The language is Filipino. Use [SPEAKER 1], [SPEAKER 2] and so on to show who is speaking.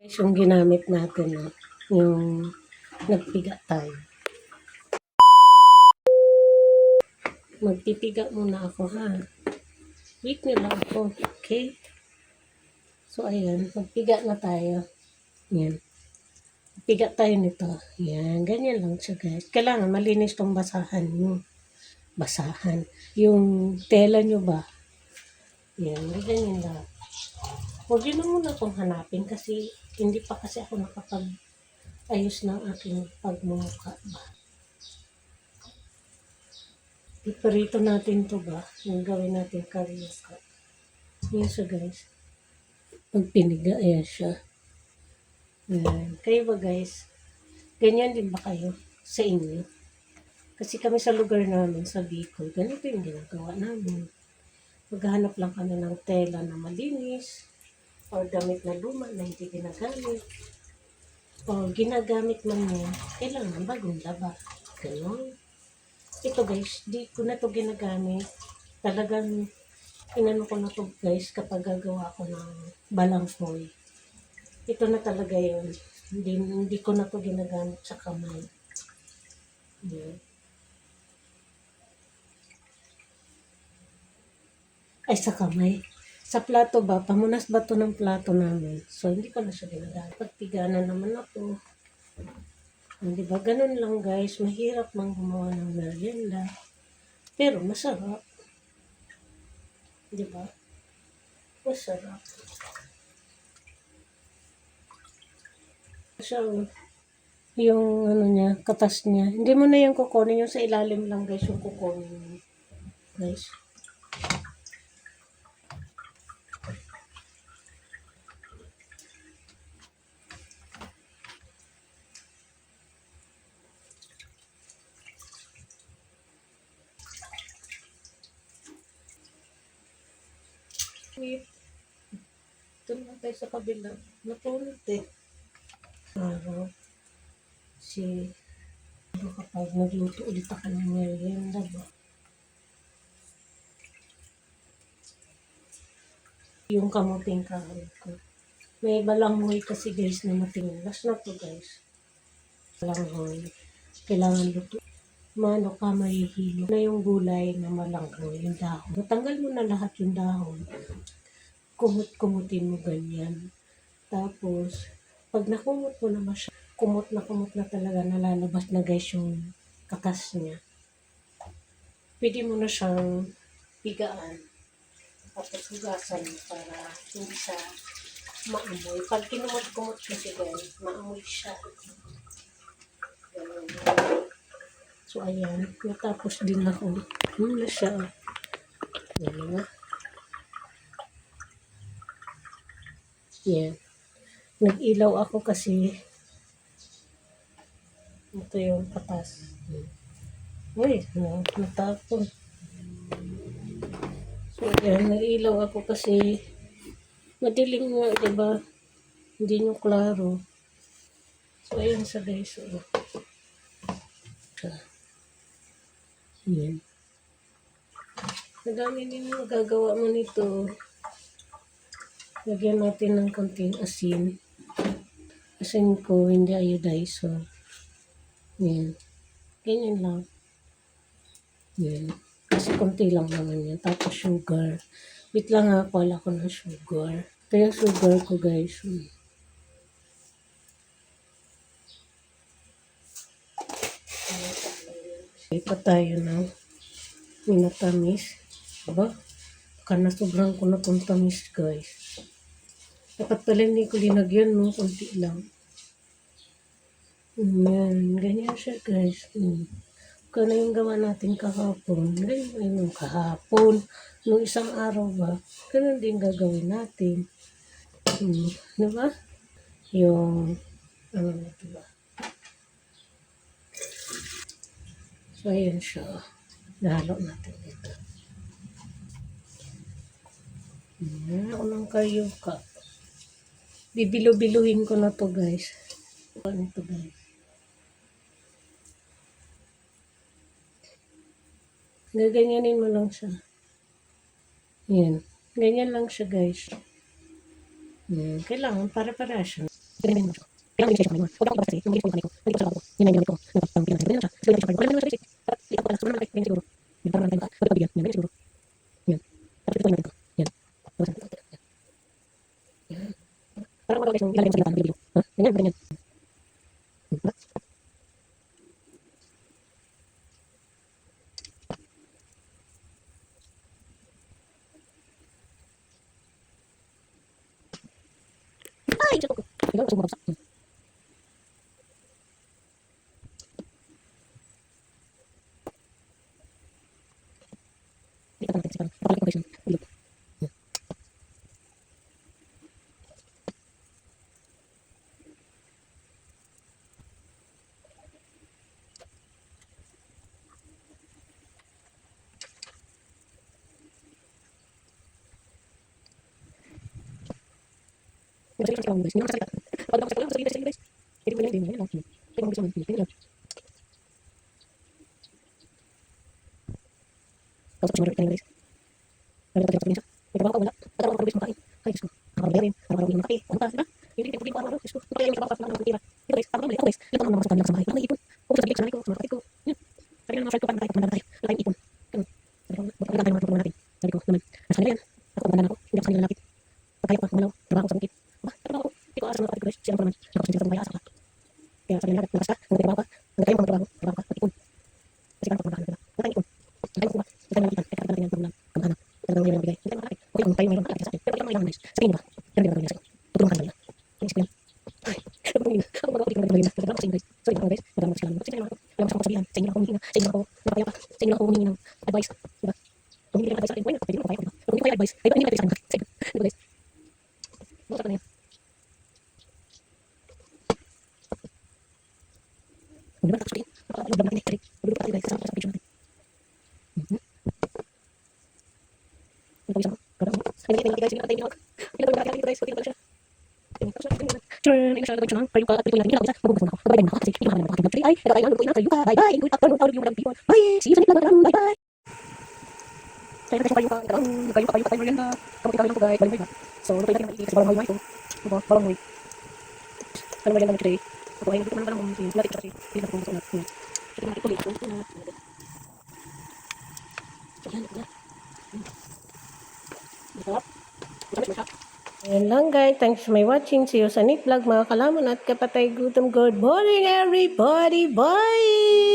[SPEAKER 1] Yung ginamit natin, no? Yung nagpiga tayo. Magpipiga muna ako, ha? Wait nyo lang ako, okay? So, ayan. Magpiga na tayo. Yan. Piga tayo nito. Yan. Ganyan lang siya, guys. Kailangan malinis tong basahan nyo. Basahan. Yung tela nyo ba? Yan. Ganyan lang. Huwag yun na muna itong hanapin kasi hindi pa kasi ako nakapag-ayos ng aking pagmumukha ba. Iparito natin to ba? Yung gawin natin career cut. Yan siya, guys. Pag piniga, ayan siya. Ayan. Kayo ba, guys? Ganyan din ba kayo sa inyo? Kasi kami sa lugar namin, sa Bicol, ganito yung ginagawa namin. Maghahanap lang kami ng tela na malinis, or damit na luma na hindi ginagamit. O ginagamit man niya, kailangan bagong laba. Ganon. Ito guys, di ko na to ginagamit. Talagang inano ko na to guys kapag gagawa ko ng balanghoy. Ito na talaga yun. Hindi ko na to ginagamit sa kamay. Yeah. Ay, sa kamay. Sa plato ba? Pamunas ba to ng plato namin? So, hindi ko na siya ginagamit. Pagpigana naman ako. Di ba? Ganun lang guys. Mahirap mang gumawa ng merienda. Pero masarap. Di ba? Masarap. So, yung ano niya, katas niya. Hindi mo na yung kukunin yung sa ilalim lang guys. Yung kukunin guys. Wait. Ito naman tayo sa kabila. Natulog eh. Si kapag nagluto ulit ako ng merienda ba? Yung kamuting kahoy ko. May balanghoy kasi guys na matinglas na to guys. Balanghoy. Kailangan luto. Mano ka mahihilo na yung gulay na malanghoy, yung dahon. Natanggal mo na lahat yung dahon. Kumut-kumutin mo ganyan. Tapos, pag nakumot mo na siya, kumot na talaga, nalalabas na guys yung katas niya. Pwede mo na siyang pigaan. Tapos hugasan mo para hindi siya maamoy. Pag kinumot-kumot kasi guys, maamoy siya. Ganun. So, ayan. Natapos din ako. Yun na siya. Yan na. Yan. Nag-ilaw ako kasi ito yung katas. Uy, natapon. So, yan. Nag-ilaw ako kasi madilim nga, diba? Hindi nyo klaro. So, ayan sa guys. Yan. Madami din yung gagawa mo nito. Lagyan natin ng konting asin. Asin ko, hindi iodizer. Yan. Ganyan lang. Yan. Kasi konti lang naman yan. Tapos sugar. Wait lang ha, wala ko ng sugar. Ito yung sugar ko guys. Ipa tayo ng minatamis. Diba? Baka na sobrang ko na itong tamis guys. Dapat pala hindi ko linagyan, no? Kunti lang. Yan. Ganyan siya, guys. Kung ano yung gawa natin kahapon. Ganyan yung kahapon. Nung isang araw ba, ganun din gagawin natin. Diba? Yung, ano na diba? So, ayan siya. Nahalo natin ito. Ako ng kayuka. Bibilo-biluhin ko na to guys. Ano to guys? Gaganyanin mo lang siya. Yan. Ganyan lang siya guys. Yan. Kailangan para-para siya. Kailangan mo siya. Kailangan mo siya kami mo. Huwag ako kasi, yung mga kami ko. Hindi ko sa ko. Yun na yung gamit ko. Nagpapang pinag siya. Siguro siya kami. Wala naman sa basic. Lipat ko pala. Siguro naman kayo siguro. Yan, parang natin ka. Pwede pabigyan. Yan, siguro. Yan. Tapos ito yung natin ko. Yan. Tapos yan. Yan. Parang mga guys, yung ilalim sa gilatan ng video. Ha? Ganyan, ganyan. Ay, siya ko. Ikaw, gusto mo kapsa. Lipat natin kasi parang kapalik ko guys yung video. Yung masakit sa guys. Hindi naman masakit. Pag ako sa guys, guys. Hindi ko lang din. Yan lang. Hindi ko gusto mo. Hindi lang. Tapos sumunod ka guys. Ano ba tayo sa may trabaho ka wala. Pagkaroon ako guys makain. Ay, Diyos ko. Nakakabayarin. Araw-araw yung makain. Ano pa, diba? Yung hindi ko araw-araw. Diyos ko. Kaya yung trabaho ka lang ng tira. Dito guys, ako guys. Ito naman sa kanila sa bahay. Ako ipon. Kung sa bigay sa nanay ko, sa mga kapatid ko. Yan. Sabi naman, friend ko, paano tayo? Pagmanda tayo. Wala tayong ipon. Ganun. Sabi ko, magkakaganda tayo mga natin. Sabi ko naman, nasa kanila yan. Ako, pagmanda ako. Hindi ako sa kanila lapit. Pagkaya pa, malaw. Trabaho ko sa bukid. Aba, trabaho ko. Hindi ko asa mga kapatid ko guys. Sila ko naman. Nakapasensya sa mga asa ka. Kaya sabi nila, nakas ka. Ang trabaho ka. Ang kayo mga trabaho ka. Pag-ipon. Kasi parang pagmanda ka. Wala tayong ipon. Ang ko ba? Ang tayo nakitan. Kaya kapag natin yung kamahana. Talagang mayroon bigay. Hindi tayo makakit. Okay, kung tayo mayroon makakit sa atin. Pero kailangan mayroon guys. Sa tingin mo ba? Yan ang ginagawa nila sa'yo. Tutulungan ka nila. Inisip ko yan. Ay, ako ba ngayon? Ako ba ako tingnan nila? Nagdama ko sa inyo guys. Sorry ako guys. Nagdama ko sila. Kasi sila ako. Alam mo sa mga sabihan. Sa inyo ako humingi na. Sa inyo ako napapaya pa. Sa inyo ako humingi ng advice. Diba? Kung hindi ka advice sa akin, why not? Pwede mo papaya ko diba? Kung hindi ko kayo advice, ay ba hindi advice sa akin? Sa inyo. Diba guys? Bakit na yan? Kung diba tapos sabihin, napaka-log natin eh. Magluluto tayo guys. Kasama tayo sa picture natin. Napawisan ko. Kada mo. Ay, nagkita guys. Hindi na tayo ginawag. Pinagawin natin dito guys. Pati na pala siya. Turn, ina siya gagawin siya ng kayo ka at natin ginawa sa magbubuksan ako. Babay na ako kasi hindi makakalaman ako ng 3 ay nagkakain ng kayo ka. Bye bye. Good afternoon all of you madam people. Bye. See you sa next vlog. Bye bye. Kaya na kayo ka. Kayo ka tayo merienda. Kamuti kami lang po guys. Baling ba? So, luto natin ng kasi balang hoy ito. Ito, balang hoy. Ano merienda natin today? Ako ay nagdito man balang hoy. Natin kasi hindi na kung gusto natin. Ito natin ulit. Yan, yan. Masarap. Masarap. Ayan lang guys. Thanks for my watching. See you sa next vlog mga kalamon at kapatay gutom. Good morning everybody. Bye!